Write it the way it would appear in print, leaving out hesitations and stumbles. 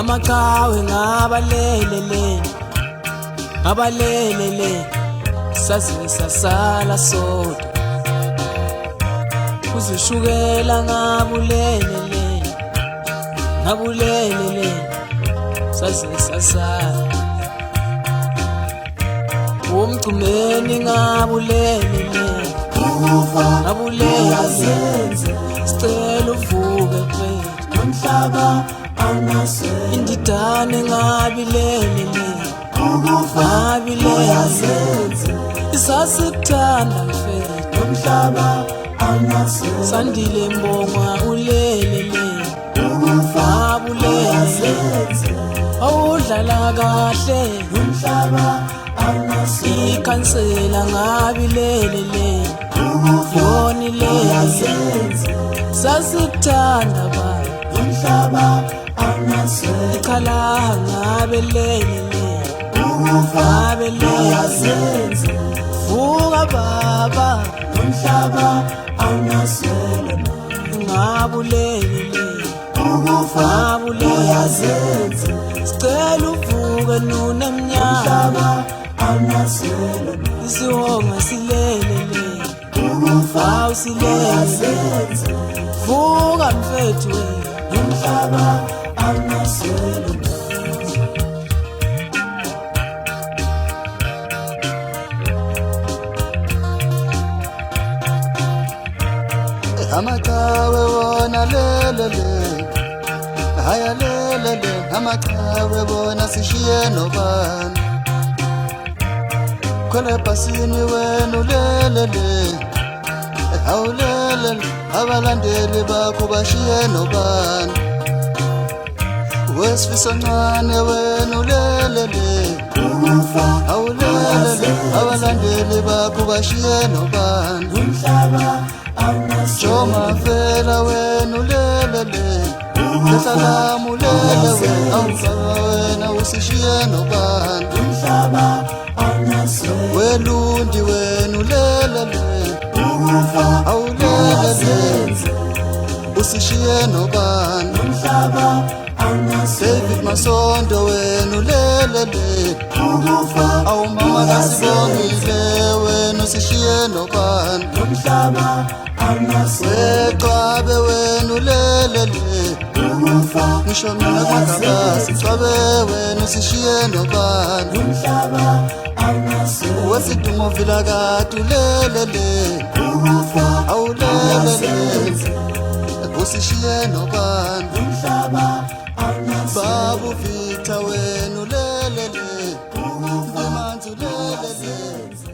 amaqhawe ngabalelele saze sasala sodwa uzishukela ngabulelele saze sasala umgcumeni ngabulelele sicela uvuke mfethu umhlaba awunasenzo indidane ngabilelele isasikuthanda mfethu umhlaba awunasenzo sandile mbonga ulelele awudlala kahle umhlaba awunasenzo ikhansela ngabilelele yonile sasikuthanda baba umhlaba awunasenzo ikhalaha ngabelelele vuka baba umhlaba awunasenzo ngabulelele sicela uvuke nunemnyama awunasenzo isihonga silelele awusilelenze vuka mfethu umhlaba awunasenzo amaqhawe wona lelele haya lelele amaqhawe wona sishiye nobani khona basini wena lelele awulelele abalandeli bakho bashiye nobani wesifisa ncane wena lelele awulelele abalandeli bakho bashiye nobani umhlaba awunasenzo Joma fela wena ulelele Lehlalamu lele wena usishiye nobani umhlaba awunasenzo Welundi wena ulelele awulelele usishiye nobani umhlaba awunasenzo David Masondo wena ulelele awumama kasibongile wena usishiye nobani umhlaba awunasenzo Weqabe wena ulelele ngisho mina kwagabasi Qabe wena usishiye nobani umhlaba awunasenzo Wesidumo vilakade ulelele awulelele usishiye nobani umhlaba awunasenzo Babu Victor wena ulelele Manzi ulelele